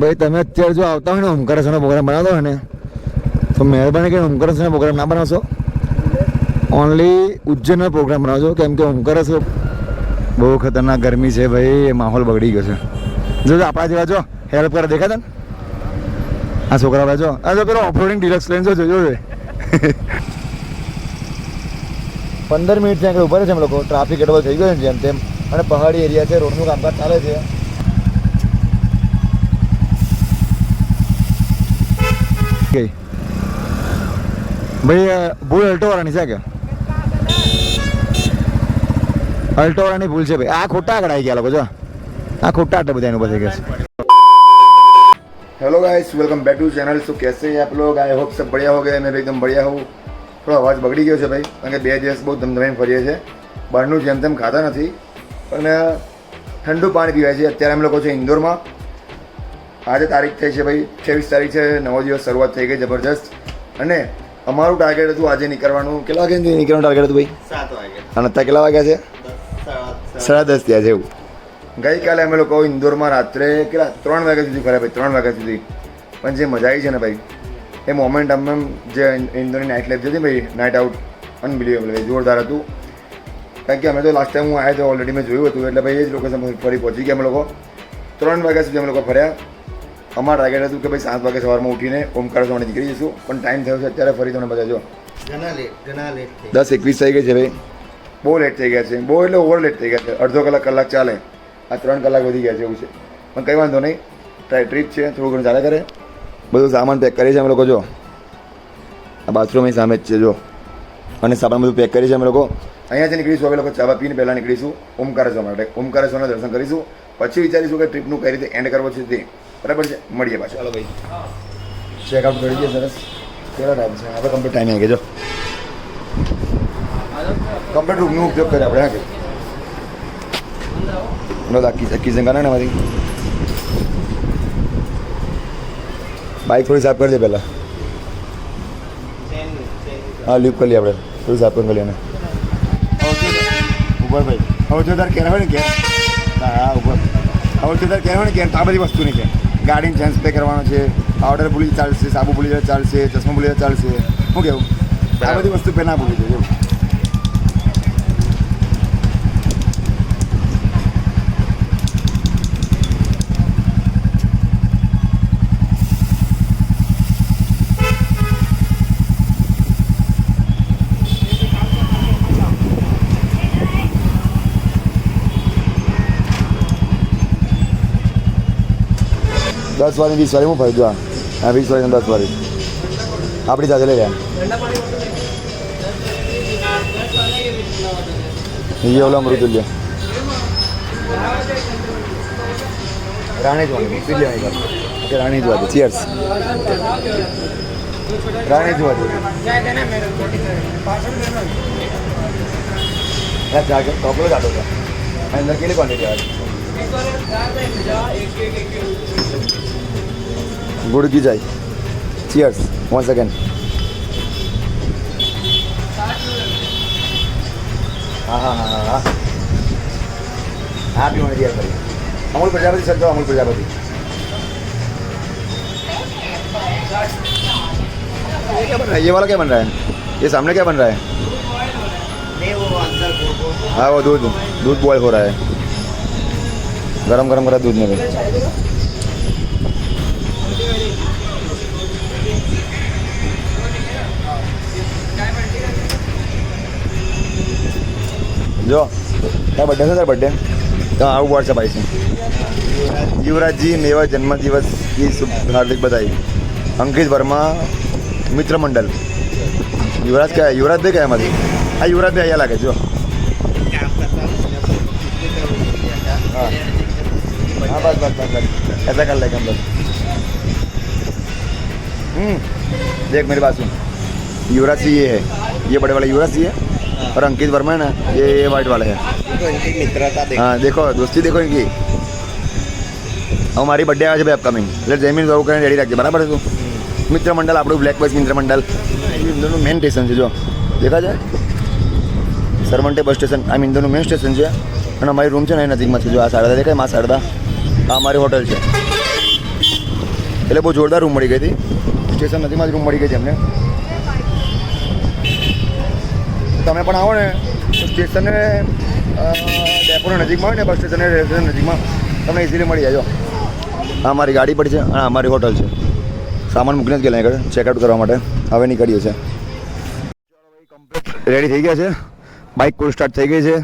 ભાઈ તમે અત્યારે જો આવતા હોય ને ઓમકારેશ્વરનો પ્રોગ્રામ બનાવતો હોય ને તો મહેરબાની કરીને ઓમકારેશ્વરનો પ્રોગ્રામ ના બનાવશો. ઓનલી ઉજ્જૈનનો પ્રોગ્રામ બનાવજો, કેમ કે ઓમકારેશ્વર બહુ ખતરનાક ગરમી છે ભાઈ, માહોલ બગડી ગયો છે. જો આપણા જેવા જો હેલ્પ કરે દેખાતા ને આ છોકરા ભાઈ જો આ જો પેલો ઓફરોડિંગ ડિલક્સ લેન્સ જોજો 15 મિનિટ ત્યાં આગળ ઉભા છે. અમે લોકો ટ્રાફિક એટલો થઈ ગયો છે જેમ તેમ, અને પહાડી એરિયા છે, રોડનું કામકાજ ચાલે છે. ભાઈ ભૂલ અલ્ટોવાળાની છે કે અલ્ટોવાળાની ભૂલ છે ભાઈ. આ ખોટા આગળ આવી ગયા લોકો, જો આ ખોટા આટલા બધા એનું બધા ગયા છે. Hello guys, welcome back to channel. So कैसे हैं आप लोग? आई होप सब बढ़िया हो गए. मैं भी एकदम बढ़िया हूँ. થોડો અવાજ બગડી ગયો છે ભાઈ, કારણ કે 2 દિવસ બહુ ધમધમાઈને ફરીએ છીએ. બહારનું જેમ તેમ ખાતા નથી અને ઠંડુ પાણી પીવાય છે. અત્યારે અમે લોકો છે ઇન્દોરમાં. આજે તારીખ થઈ છે ભાઈ 26 તારીખ છે. નવો દિવસ શરૂઆત થઈ ગઈ જબરજસ્ત. અને અમારું ટાર્ગેટ હતું આજે નીકળવાનું. કેટલા વાગે નીકળવાનું ટાર્ગેટ હતું ભાઈ? 7 વાગે. અને અત્યારે કેટલા વાગ્યા છે? 10:30 થયા છે એવું. ગઈકાલે અમે લોકો ઇન્દોરમાં રાત્રે કેટલા 3 વાગ્યા સુધી ફર્યા ભાઈ, 3 વાગ્યા સુધી. પણ જે મજા આવી છે ને ભાઈ, એ મોમેન્ટ અમે જે ઇન્દોરની નાઇટ લાઈફ હતી ભાઈ, નાઇટ આઉટ અનબિલિવેબલ ભાઈ, જોરદાર હતું. કારણ કે અમે તો લાસ્ટ ટાઈમ હું આવ્યો તો ઓલરેડી મેં જોયું હતું, એટલે ભાઈ એ જ લોકેશન ફરી પહોંચી ગયા અમે લોકો. 3 વાગ્યા સુધી અમે લોકો ફર્યા. અમારું ટાર્ગેટ હતું કે ભાઈ 7 વાગે સવારમાં ઉઠીને ઓમકારેશ્વર નીકળી જઈશું, પણ ટાઈમ થયો છે અત્યારે ફરી તમને બધા જો 10:21 થઈ ગઈ છે ભાઈ. બહુ લેટ થઈ ગયા છે, બહુ એટલે ઓવર લેટ થઈ ગયા છે. અડધો કલાક ચાલે, આ 3 કલાક વધી ગયા છે એવું છે. પણ કંઈ વાંધો નહીં, ટ્રીપ છે, થોડું ઘણું ચાલે કરે. બધું સામાન પેક કરી છે અમે લોકો. જો આ બાથરૂમ અહીં સામે જ છે જો, અને સામાન બધું પેક કરી છે અમે લોકો. અહીંયાથી નીકળીશું અમે લોકો ચા પીને પહેલાં નીકળીશું ઓમકારેશ્વર માટે. ઓમકારેશ્વરના દર્શન કરીશું, પછી વિચારીશું કે ટ્રીપનું કઈ રીતે એન્ડ કરવો છે તે. બરાબર છે, મળીએ પાછું. ચાલો ભાઈ, ચેકઆઉટ કરી દઈએ. સરસ. કેટલો ટાઈમ છે? આપણે કમ્પ્લીટ ટાઈમ આવી ગયો. કમ્પ્લીટ રૂમનો ઉપયોગ કરીએ આપણે. હા કે કિચન કાના ને મારી બાઇક થોડી સાફ કરી દે પહેલાં. હા, લીપ કરી લઈએ આપણે, થોડી સાફ કરી લઈએ. ઉપર ભાઈ હવે જો તારે કેર હોય ને કે હા ઉપર હવે જો તારે કેર હોય ને કે આ બધી વસ્તુની કે ગાડીને ચેન્જ પે કરવાનો છે, પાવડર ભૂલી ચાલશે, સાબુ ભૂલી ચાલશે, ચશ્મા ભૂલી ચાલશે. શું કેવું? આ બધી વસ્તુ પહેલાં ભૂલી જાય એવું. 10 વાળી 20 વાળી હું ફરી જો. હા 20 વાળી 10 વાળી આપણી સાથે લઈ રહ્યા. ये वाला अमृतुल्य राणी ज्वाली पी लेवानी राणी ज्वाली. चीयर्स राणी ज्वाली. टॉपलो जातो का अंदर केली क्वांटिटी आहे. गुड की जाए. Cheers one second. हाँ हाँ हाँ हाँ हाँ भी दिया करिए. अमूल प्रजापति सर, अमूल प्रजापति. ये क्या बन रहा है? ये वाला क्या बन रहा है? ये सामने क्या बन रहा है? हाँ वो दूध दूध बॉयल हो रहा है. गरम गरम करा दूध में भी. जो क्या बर्थडे है सर? बर्थडे तो आओ व्हाट्सएप आई से. युवराज जी मेवा जन्मदिवस की शुभ हार्दिक बधाई. अंकित वर्मा मित्र मंडल. युवराज क्या है? युवराज भी क्या है हमारी? हाँ युवराज भी आया लगे जो. हाँ हाँ बस बस बस बस ऐसा कर लेंगे हम बस. देख मेरी बात सुन. युवराज जी ये है, ये बड़े वाला युवराज जी है, और अंकित वर्मा है ना ये वाइट वाला है. तो इनकी मित्रता देखो. हाँ देखो दोस्ती देखो इनकी. हमारी बर्थडे आज भाई अपकमिंग એટલે જમીન જવું કરીને રેડી રાખજે. બરાબર છે? મિત્ર મંડળ આપણું બ્લેક બસ મિત્ર મંડળ ઇન્દોરનું મેન સ્ટેશન છે. જો દેખા છે સરવંટે બસ સ્ટેશન. આ ઇન્દોરનું મેન સ્ટેશન છે અને અમારી રૂમ છે ને એ નજીકમાં છે. જો આ શારદા દેખાય, મા શારદા, આ અમારી હોટલ છે. એટલે બહુ જોરદાર રૂમ મળી ગઈ હતી. સ્ટેશન નજીકમાં જ રૂમ મળી ગઈ છે અમને. તમે પણ આવો ને તો સ્ટેશને ડેપોના નજીકમાં હોય ને બસ સ્ટેશન રેલવે સ્ટેશન નજીકમાં તમને ઇઝીલી મળી જાય. આ અમારી ગાડી પડી છે અને અમારી હોટલ છે. સામાન મૂકીને જ ગયેલા આગળ ચેકઆઉટ કરવા માટે. હવે નીકળીએ છીએ. કમ્પ્લીટ રેડી થઈ ગયા છે. બાઇક ફૂલ સ્ટાર્ટ થઈ ગઈ છે.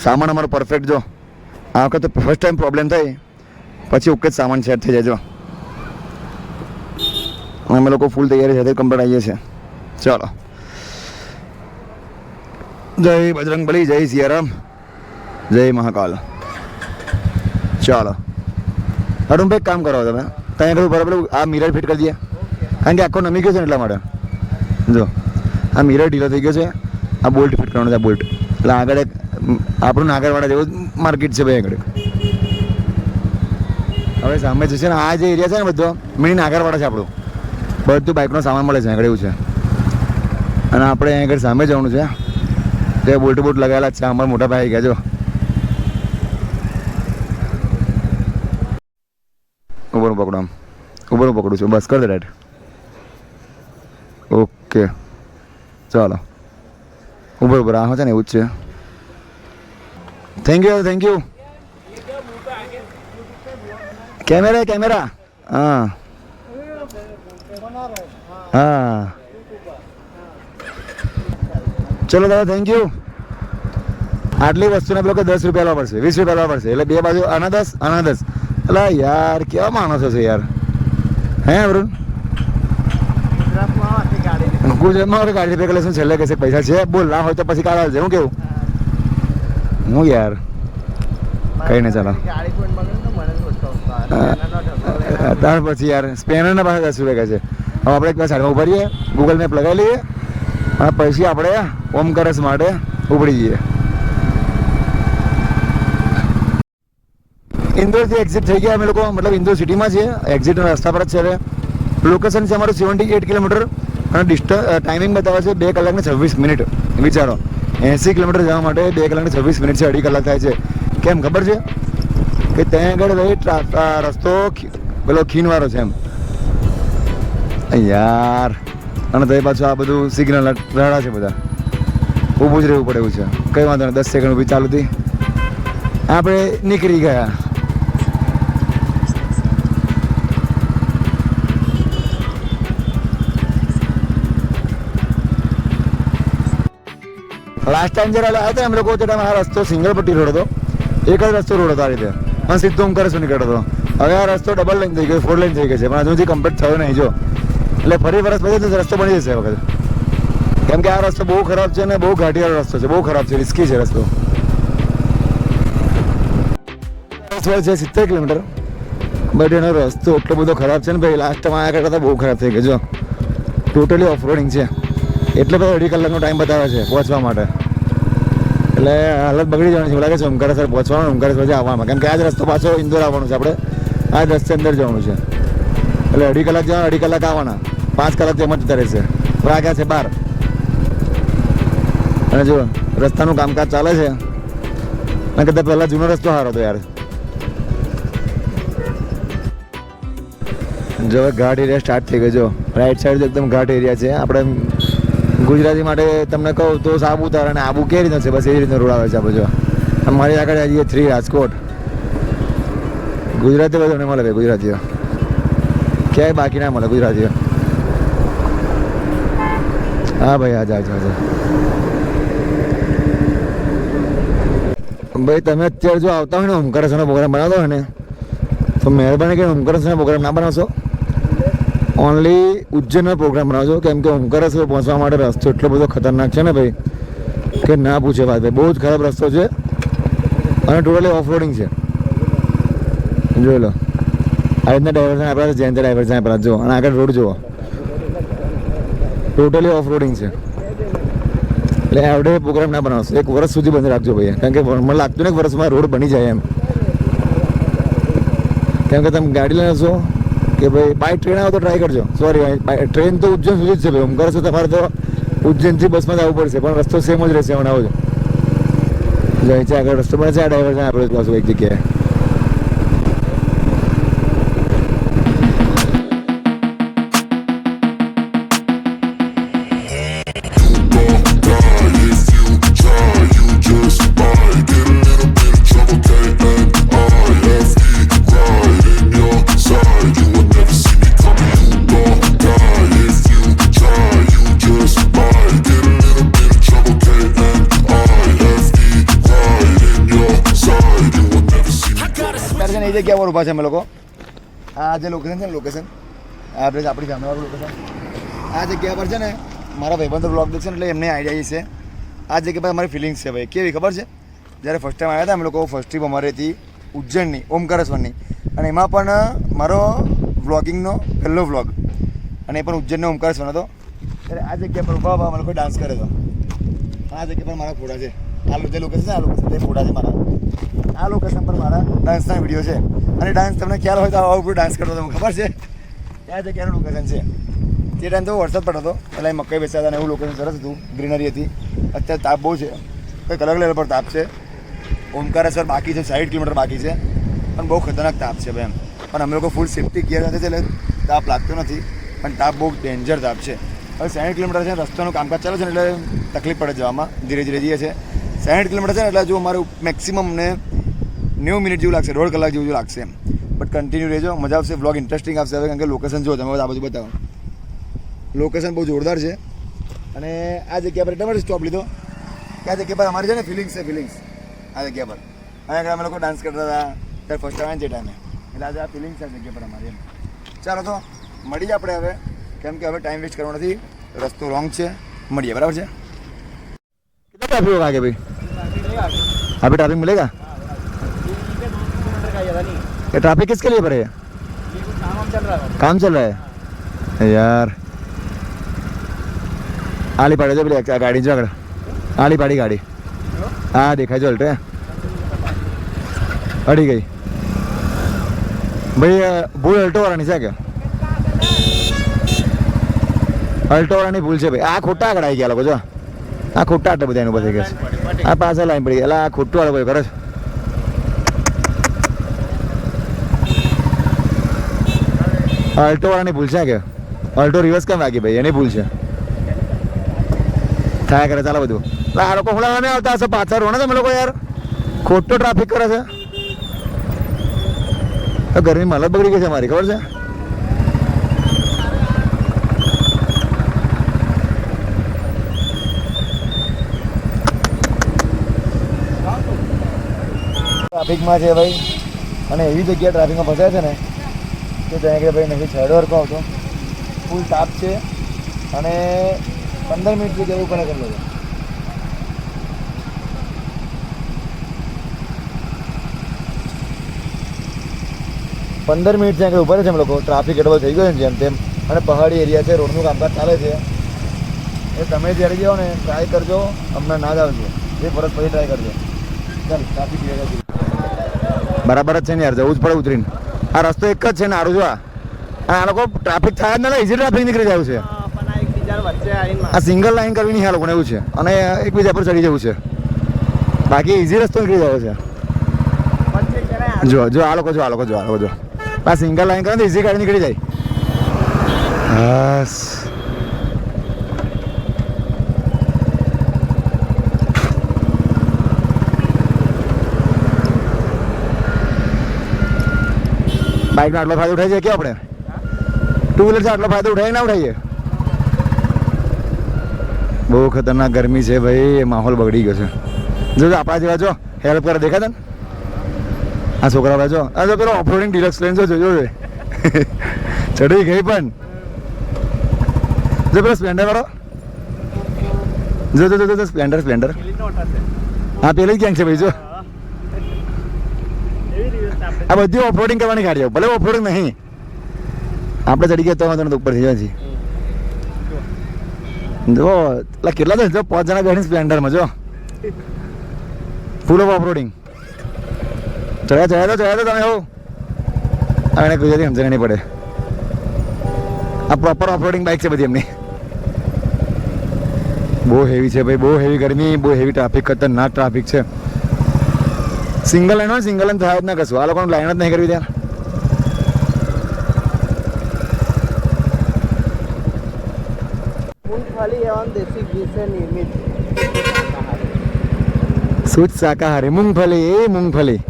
સામાન અમારો પરફેક્ટ. જો આ વખતે ફર્સ્ટ ટાઈમ પ્રોબ્લેમ થાય પછી ઓકે જ સામાન સેટ થઈ જાય. જો અમે લોકો ફૂલ તૈયારી સાથે કમ્પ્લીટ આવીએ છીએ. ચાલો, જય બજરંગબલી, જય સિયારામ, જય મહાકાલ. ચાલો અરુણભાઈ, કામ કરો તમે ત્યાં કહ્યું બરાબર આ મિરર ફિટ કરી દઈએ, કારણ કે આખો નમી ગયો છે ને એટલા માટે. જો આ મિરર ઢીલો થઈ ગયો છે. આ બોલ્ટ ફિટ કરવાનો છે. આ બોલ્ટ એટલે આગળ એક આપણું નાગરવાડા જેવું માર્કેટ છે ભાઈ આગળ. હવે સામે જશે ને આ જે એરિયા છે ને બધો મિની નાગરવાડા છે આપણું. બધું બાઇકનો સામાન મળે છે આગળ એવું છે. અને આપણે અહીં આગળ સામે જવાનું છે. તે બોલ્ટ બોટ લગાવેલા જ છે. અમારા મોટા ભાઈ ગયા. જો ઉપરનું પકડો, આમ ઉપરનું પકડું છું. બસ કર દે રાઈટ. ઓકે ચાલો ઉપર આ છે ને એવું જ છે. Thank you thank you. Camera camera. હા હા ચલો દાદા થેન્ક યુ. આટલી વસ્તુને પેલો કે 10 રૂપિયા લાવવા પડશે, 20 રૂપિયા લાવવા પડશે. એટલે બે બાજુ આના 10 આના 10. એટલે યાર કેવા માણસો છે યાર. હે અરુણ, ગુજરાતમાં ગાડી પે કલેક્શન છેલ્લે કહેશે પૈસા છે બોલ, ના હોય તો પછી કાઢવા છે. હું કેવું હું યાર કઈ નહીં. ચાલો ત્યાર પછી યાર સ્પેનરના પાસે 10 રૂપિયા કહે છે. હવે આપણે એક સાઈડમાં ઉભા રહીએ, ગૂગલ મેપ લગાવી લઈએ અને પછી આપણે ઓમકારેશ માટે ઉપડી જઈએ. ઇન્દોરથી એક્ઝિટ થઈ ગયા અમે લોકો. મતલબ ઇન્દોર સિટીમાં છે. એક્ઝિટના રસ્તા પર જ છે. હવે લોકેશન છે અમારું 78 કિલોમીટર અને ટાઈમિંગ બતાવે છે 2 કલાક ને 26 મિનિટ. વિચારો 80 કિલોમીટર જવા માટે 2 કલાક ને 26 મિનિટ છે. 2.5 કલાક થાય છે. કેમ ખબર છે કે ત્યાં આગળ ભાઈ રસ્તો પેલો ખીણવાળો છે એમ યાર. અને તો પાછું આ બધું સિગ્નલ રાડા છે બધા. ઊભું જ રહેવું પડે એવું છે. કંઈ વાંધો નહીં. 10 સેકન્ડ ઊભી ચાલુ હતી. આપણે નીકળી ગયા. લાસ્ટ ટાઈમ જ્યારે આવ્યા હતા એમ લોકો તે ટાઈમ આ રસ્તો સિંગલ પટ્ટી રોડ હતો. એક જ રસ્તો રોડ હતો આ રીતે અને સીધો ઓમકારેશ નીકળતો હતો. હવે આ રસ્તો ડબલ લાઈન થઈ ગયો, 4 લાઈન થઈ ગઈ છે, પણ હજુ સુધી કમ્પ્લીટ થયો નહીં. જો એટલે ફરી વર્ષ પછી તો રસ્તો બની જશે વખત. કેમ કે આ રસ્તો બહુ ખરાબ છે ને બહુ ઘાટીવાળો રસ્તો છે. બહુ ખરાબ છે, રિસ્કી છે રસ્તો. છે 70 કિલોમીટર બટ એનો રસ્તો એટલો બધો ખરાબ છે ને ભાઈ. લાસ્ટ ટાઈમ આયા કરતા બહુ ખરાબ થઈ ગયો. જો ટોટલી ઓફ રોડિંગ છે. એટલે બધો 2.5 કલાકનો ટાઈમ બતાવે છે પહોંચવા માટે. એટલે હાલત બગડી જવાની છે. લાગે છે ઓમકારેશ્વર પહોંચવાનું, ઓમકારેશ્વર પછી આવવામાં. કેમ કે આ જ રસ્તો પાછો ઇન્દોર આવવાનું છે. આપણે આ જ રસ્તે અંદર જવાનું છે. એટલે 2.5 કલાક જવાના, 2.5 કલાક આવવાના, 5 કલાક તેમ જ જતા રહેશે. વાગ્યા છે 12. અને જો રસ્તાનું કામકાજ ચાલે છે. અને કદાચ પહેલાં જૂનો રસ્તો સારો હતો યાર. જો ઘાટ એરિયા સ્ટાર્ટ થઈ ગયો. જો રાઈટ સાઈડ એકદમ ઘાટ એરિયા છે. આપણે ગુજરાતી માટે તમને કહું તો સાબુતારા અને આબુ કેવી રીતનો છે બસ એવી રીતનો રોડ આવે છે. આપણે જો અમારી આગળ આવીએ 3 રાજકોટ. ગુજરાતી બધાને મળે ભાઈ. ગુજરાતીઓ ક્યાંય બાકી ના મળે ગુજરાતીઓ. હા ભાઈ આજા આજા આજા ભાઈ. તમે અત્યારે જો આવતા હોય ને ઓમકારેશ્વરનો પ્રોગ્રામ બનાવતો હોય ને તો મહેરબાની કરીને ઓમકારેશ્વરનો પ્રોગ્રામ ના બનાવશો. ઓનલી ઉજ્જૈનનો પ્રોગ્રામ બનાવજો. કેમ કે ઓમકારેશ્વર પહોંચવા માટે રસ્તો એટલો બધો ખતરનાક છે ને ભાઈ કે ના પૂછે વાત ભાઈ. બહુ જ ખરાબ રસ્તો છે અને ટોટલી ઓફ રોડિંગ છે. જોઈ લો આ રીતના ડાયવર્ઝન આપણા જયંત ડાયવર્ઝન આપણા જો. અને આગળ રોડ જુઓ ટોટલી ઓફ રોડિંગ છે. એટલે આવડે પ્રોગ્રામ ના બનાવશો. 1 વર્ષ સુધી બંધ રાખજો ભાઈ. કારણ કે મને લાગતું ને 1 વર્ષમાં રોડ બની જાય એમ. કેમ કે તમે ગાડી લઈને છો કે ભાઈ બાય ટ્રેન આવો તો ટ્રાય કરજો. સોરી ટ્રેન તો ઉજ્જૈન સુધી જ છે ભાઈ. ઓમકારેશ્વર તમારે તો ઉજ્જૈનથી બસમાં જ આવવું પડશે, પણ રસ્તો સેમ જ રહેશે. હમણાં આવો જો છે આગળ રસ્તો પણ છે. આ ડાયવર્ઝન આપણે પાછું એક જગ્યાએ જગ્યા પર ઊભા છે અમે લોકો. આ જે લોકેશન છે ને લોકેશન આપણે આપણી સામેવાળું લોકેશન આ જગ્યા પર છે ને મારા ભાઈબંધો બ્લોગ દેખશે ને એટલે એમને આઈડિયા છે. આ જગ્યા પર અમારી ફિલિંગ્સ છે ભાઈ. કેવી ખબર છે? જ્યારે ફર્સ્ટ ટાઈમ આવ્યા હતા અમે લોકો ફર્સ્ટ ટ્રીપ અમારી હતી ઉજ્જૈનની ઓમકારેશ્વરની અને એમાં પણ મારો વ્લોગિંગનો પહેલો વ્લોગ અને એ પણ ઉજ્જૈનનો ઓમકારેશ્વર હતો. ત્યારે આ જગ્યા પર ઊભા અમે લોકો ડાન્સ કર્યો હતો. આ જગ્યા પર મારા ફોટા છે. આ જે લોકેશન છે આ લોકેશન તે ફોટા છે મારા. આ લોકેશન પર મારા ડાન્સના વિડીયો છે અને ડાન્સ તમને ખ્યાલ હોય તો આવા ઉપર ડાન્સ કરતો હતો ખબર છે. ત્યાં જગ્યાનું લોકેશન છે. તે ટાઈમ તો વરસાદ પડતો હતો એટલે મકાઈ બેસ્યા હતા અને એવું લોકેશન સરસ હતું, ગ્રીનરી હતી. અત્યારે તાપ બહુ છે, કંઈક અલગ લેવલ પર તાપ છે. ઓમકારેશ્વર બાકી છે, 60 કિલોમીટર બાકી છે પણ બહુ ખતરનાક તાપ છે ભાઈ એમ. પણ અમે લોકો ફૂલ સેફ્ટી ગિયર સાથે છે એટલે તાપ લાગતો નથી પણ તાપ બહુ ડેન્જર તાપ છે. હવે 60 કિલોમીટર છે, રસ્તાનું કામકાજ ચાલે છે ને એટલે તકલીફ પડે જવામાં, ધીરે ધીરે જઈએ છે. 60 કિલોમીટર છે ને એટલે જો અમારું મેક્સિમમ અમને 90 મિનિટ જેવું લાગશે, 1.5 કલાક જેવું લાગશે એમ. બટ કન્ટિન્યુ રહેજો, મજા આવશે, વ્લોગ ઇન્ટરેસ્ટિંગ આવશે હવે. કારણ કે લોકેશન જો તમે આ બધું બતાવો, લોકેશન બહુ જોરદાર છે. અને આ જગ્યા પર એટલા માટે સ્ટોપ લીધો કે આ જગ્યા પર અમારી છે ને ફિલિંગ્સ છે, ફિલિંગ્સ આ જગ્યા પર. અહીંયા અમે લોકો ડાન્સ કરતા હતા ત્યારે ફર્સ્ટ ટાઈમ જે ટાઈમે એટલે આજે આ ફિલિંગ્સ છે આ જગ્યા પર અમારી એમ. ચાલો તો મળીએ આપણે હવે, કેમ કે હવે ટાઈમ વેસ્ટ કરવાનો નથી, રસ્તો રોંગ છે. મળીએ, બરાબર છે? कितना ट्रैफिक होगा आगे भाई? अभी ट्रैफिक मिलेगा? ये ट्रैफिक किसके लिए पर है? काम चल रहा है यार. आली पाड़ी जो पेली गाड़ी जो આગળ આલી પાડી ગાડી હા દેખાય જો અલ્ટે અડી ગઈ ભાઈ. ભૂલ અલ્ટો વાળાની છે કે અલ્ટો વાળાની ભૂલ છે ભાઈ. આ ખોટા આગળ આવી ગયા લોકો જો, આ ખોટા આટલા બધા એનું બધા કે છે. આ પાછળ લાઈન પડી એટલે આ ખોટું વાળો ભાઈ કરે છે. અલ્ટો વાળાની ભૂલ છે કે અલ્ટો રિવર્સ કેમ વાગી ભાઈ, એની ભૂલ છે. થાય કરે ચાલો બધું. આ લોકો હોળા નહીં આવતા હશે પાછળ રોણે તમે લોકો યાર, ખોટો ટ્રાફિક કરે છે. ગરમીમાં હાલત બગડી ગઈ છે મારી, ખબર છે? ટ્રાફિકમાં છે ભાઈ અને એવી જગ્યાએ ટ્રાફિકમાં ફસાય છે ને કે ત્યાં કે ભાઈ નથી સાઈડ વર્ક આવતો, ફૂલ તાપ છે અને 15 મિનિટ સુધી જવું પડે કરી લો. 15 મિનિટ ત્યાં આગળ ઉભા છે અમે લોકો. ટ્રાફિક એટલો થઈ ગયો છે જેમ તેમ અને પહાડી એરિયા છે, રોડનું કામકાજ ચાલે છે. એ તમે જ્યારે જાઓ ને ટ્રાય કરજો, હમણાં ના જ આવજો, એ ફરજ પછી ટ્રાય કરજો. ચાલ ટ્રાફિક બરાબર જ છે ને યાર, જવું જ પડે ઉતરીને. આ રસ્તો એક જ છે ને આરું જો આ લોકો ટ્રાફિક થાય જ ના, ઇઝી ટ્રાફિક નીકળી જાય છે. આ સિંગલ લાઈન કરવી નહીં આ લોકોને એવું છે અને એકબીજા પર ચડી જવું છે, બાકી ઇઝી રસ્તો નીકળી જાય છે. જો જો આ લોકો જો આ લોકો જો આ લોકો જો આ સિંગલ લાઈન કરે તો ઇઝી ગાડી નીકળી જાય. બસ બાઇકનો આટલો ફાયદો ઉઠાઈ જાય કે આપણે ટુ વ્હીલર આટલો ફાયદો ઉઠાય ના ઉઠાઈએ? બહુ ખતરનાક ગરમી છે ભાઈ, માહોલ બગડી ગયો છે. જો આપણા જેવા જો હેલ્પ કરે દેખાતા ને આ છોકરા જો આ જો પેલો ઓફરોડિંગ ડિલક્સ લેન જો જોજો ચડી ગઈ પણ જો પેલો સ્પ્લેન્ડર વાળો જો જો જો સ્પ્લેન્ડર સ્પ્લેન્ડર હા પેલી જ ગેંગ છે ભાઈ. જો આ બધી ઓફરોડિંગ કરવાની ગાડીઓ, ભલે ઓફરોડિંગ નહીં આપણે ચડી ગયા તો વાંધો ઉપર થઈ જાય છે. જો એટલે કેટલા છે જો 5 જણા બેઠી સ્પ્લેન્ડરમાં જો ફૂલ ઓફ ઓફરોડિંગ. ચડ્યા તો તમે હો એને ગુજરાતી સમજણ નહીં પડે. આ પ્રોપર ઓફરોડિંગ બાઇક છે બધી એમની. બહુ હેવી છે ભાઈ, બહુ હેવી ગરમી, બહુ હેવી ટ્રાફિક, ખતરનાક ટ્રાફિક છે. સિંગલ લાઈન હોય, સિંગલ લાઈન થાય જ ના કશું, આ લોકોને લાઈન જ નહીં કરવી ત્યાં. मूंगफली एवं देसी घी से निर्मित શુદ્ધ શાકાહારી મૂંગફલી. એ મૂંગફલી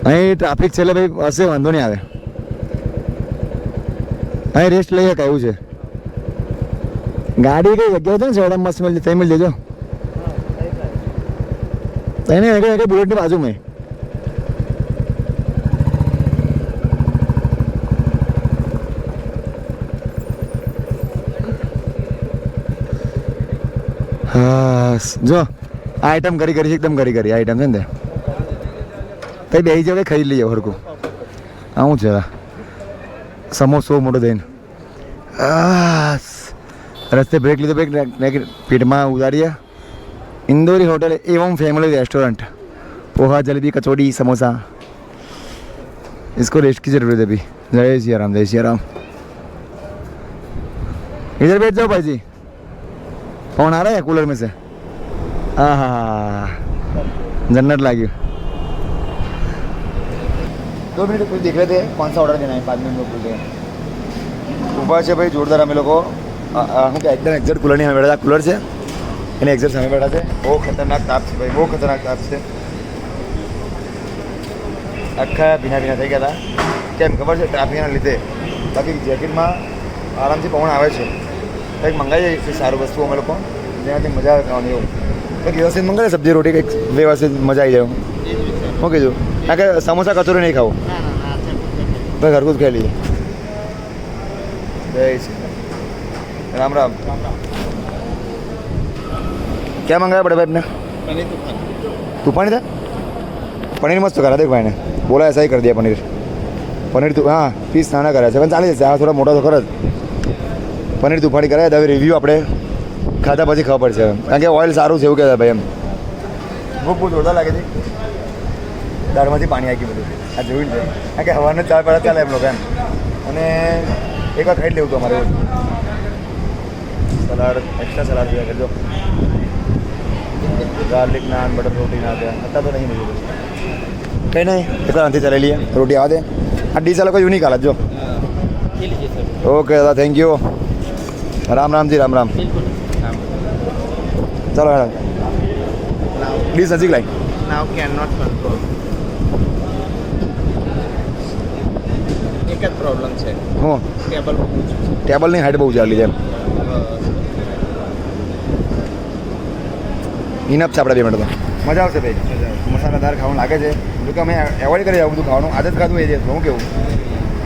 અહીં ટ્રાફિક છે એટલે ભાઈ હશે વાંધો નહીં આવે, અહીં રેસ્ટ લઈ શકાય એવું છે. ગાડી કઈ જગ્યા છે ને સેવડા મસ્ત મળી ત્યાં મળી દેજો એને બુલેટની બાજુમાં જો આ આઈટમ કરી કરી એકદમ કરી કરી આઈટમ છે ને કઈ બેસી જાવ ખાઈ લઈએ હરકું આવું છે સમોસો મોટો થઈને રસ્તે બ્રેક લીધો બ્રેક પેટમાં ઉતારીએ इंदौरी होटल एवं फैमिली रेस्टोरेंट पोहा जलेबी कचौड़ी समोसा इसको रेस्ट की जरूरत है अभी जय सिया राम जय सिया राम इधर बैठ जाओ भाई जी कौन आ रहा है कूलर में से हाँ हाँ जन्नत लागी 2 मिनट कुछ देख रहे थे कौन सा ऑर्डर देना है 5 मिनट में बोलते हैं ऊपर से भाई जोरदार हमें लोग હું કે એકદમ એક્ઝેક્ટ કુલરની સામે બેઠા કુલર છે એને એક્ઝેક્ટ સામે બેઠા છે બહુ ખતરનાક તાપ છે ભાઈ બહુ ખતરનાક તાપ છે આખા ભીના ભીના થઈ ગયા હતા કેમ ખબર છે ટ્રાફિકના લીધે બાકી જેકેટમાં આરામથી પવન આવે છે કંઈક મંગાવી છે સારું વસ્તુ અમે લોકો જેનાથી મજા આવે ખાવાની એવું કંઈક વ્યવસ્થિત મંગાવે સબ્જી રોટી કંઈક વ્યવસ્થિત મજા આવી જાય શું કીધું કારણ કે સમોસા કચોરી નહીં ખાવું ભાઈ ઘરકું જ ખાઈ લઈએ જય શ્રી राम राम क्या मंगाया बड़े भाई ने तूफानी था पनीर मस्त करा देख भाई ने बोला ऐसा ही कर दिया पनीर तो हाँ पीस नाना करा है चाली जैसे थोड़ा मोटा तो खरच पनीर तूफानी कराया था रिव्यू આપણે ખાધા પછી ખબર પડશે કારણ કે ઓઇલ સારું છે એવું કહેતા ભાઈ એમ ભૂખ બહુ જોરદાર લાગે છે દાળમાંથી પાણી આવી ગયું બધું આ જોયું છે કારણ કે હવાને ચા પહેલાં ચાલે એમ લોકો એમ અને એક વાર ખાઈ લેવું તો અમારે सलाद एक्स्ट्रा सलाद दिया कर दो गार्लिक नान बटर रोटी ना दिया आता तो नहीं मुझे कहीं नहीं इतना अंति चले लिए रोटी आ दे डी साल को यूनिक हालत जो ओके दादा थैंक यू राम राम जी राम राम चलो ડીશ નજીક લાઈ Now cannot control. એક જ પ્રોબ્લેમ છે હું ટેબલની હાઈટ બહુ ચાલી છે એમ ઇનફ છે આપણે 2 મિનિટ તો મજા આવશે ભાઈ મસાલાદાર ખાવાનું લાગે છે જો કે અમે એવોઇડ કરીએ આવું બધું ખાવાનું આદત ખાધું એ દિવસ હું કેવું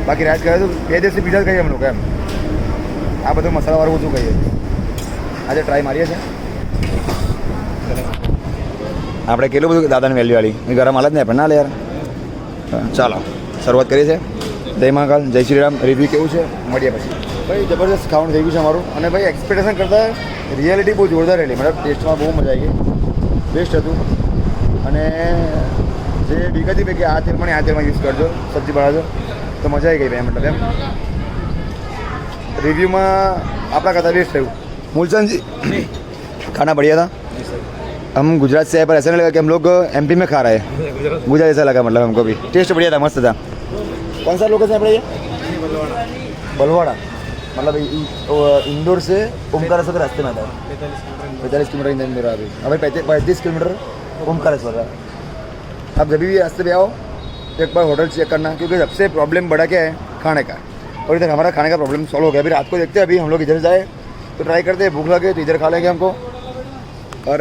બાકી રાજ કરે તો 2 દિવસથી પીઝા જ ખાઈએ અમે લોકો એમ આ બધું મસાલાવાળું ઓછું ખાઈએ આજે ટ્રાય મારીએ છીએ આપણે કેટલું બધું દાદાની વેલ્યુવાળી ગરમ હાલત નહીં પણ ના લે યાર ચાલો શરૂઆત કરીએ છીએ જય મહાકાલ જય શ્રી રામ રિવ્યુ કેવું છે મળીએ પછી ભાઈ જબરદસ્ત ખાવાનું થઈ ગયું છે અમારું અને ભાઈ એક્સપેક્ટેશન કરતાં રિયાલિટી બહુ જોરદાર રહેલી મતલબ ટેસ્ટમાં બહુ મજા આવી ગઈ બેસ્ટ હતું અને જે વિગતી ભાઈ કે આ તેલ પણ આ તેલમાં યુઝ કરજો સબ્જી બનાવજો તો મજા આવી ગઈ ભાઈ મતલબ એમ रिव्यू में आपका कथा बेस्ट थी मूलचंद जी खाना बढ़िया था। हम गुजरात से आए पर ऐसा नहीं लगा कि हम लोग एमपी में खा रहे हैं, गुजरात जैसा लगा मतलब हमको भी। टेस्ट बढ़िया था, मस्त था। कौन सा लोकेशन है अपना ये? बलवाड़ा। मतलब इंदौर से ओमकारेश्वर के रास्ते में था। 45 किलोमीटर इंदौर अभी हमें 35 किलोमीटर ओमकारेश्वर है। आप जब भी रास्ते पे आओ तो एक बार होटल चेक करना, क्योंकि सबसे प्रॉब्लम बड़ा क्या है, खाने का। और इधर हमारा खाने का प्रॉब्लम सॉल्व हो गया। अभी रात को देखते हैं, अभी हम लोग इधर जाए तो ट्राई करते हैं, भूख लगे तो इधर खा लेंगे हमको। और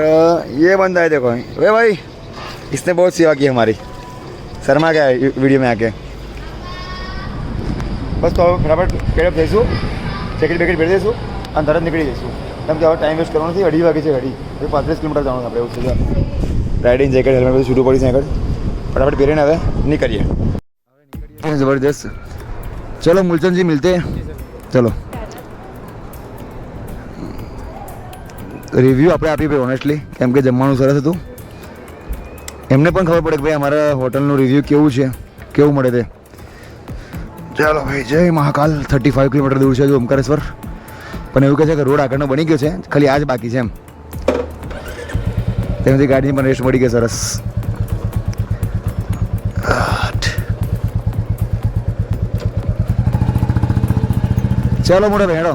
ये बंदा है देखो, वे भाई इसने बहुत सेवा की हमारी, शर्मा गया है वीडियो में आके। बस तो फटाफट पेड़ जैसू જેકેટ બેકેટ પહેરી દઈશું અને તરત નીકળી જઈશું, કેમ કે હવે ટાઈમ વેસ્ટ કરવાનો નથી। 2:30 વાગે છે ગાડી, 35 કિલોમીટર જવાનું આપણે એવું છે। રાઇડિંગ જેકેટ હેલ્મેટ બધું છૂટું પડી છે આગળ, फटाफट પહેરીને હવે નીકળીએ। ज़बरदस्त। चलो मूलचंद जी मिलते हैं। चलो रिव्यू આપણે આપી ભાઈ ઓનેસ્ટલી, કેમ કે જમવાનું સરસ હતું। એમને પણ ખબર પડે કે ભાઈ અમારા હોટલનું રિવ્યુ કેવું છે, કેવું મળે તે। ચાલો ભાઈ, જય મહાકાલ। 35 કિલોમીટર દૂર છે જો ઓમકારેશ્વર, પણ એવું કહે છે કે રોડ આગળનો બની ગયો છે, ખાલી આ જ બાકી છે એમ। તેનાથી ગાડીની પણ રેસ્ટ મળી ગઈ સરસ। ચાલો મોટા ભાઈ હેડો।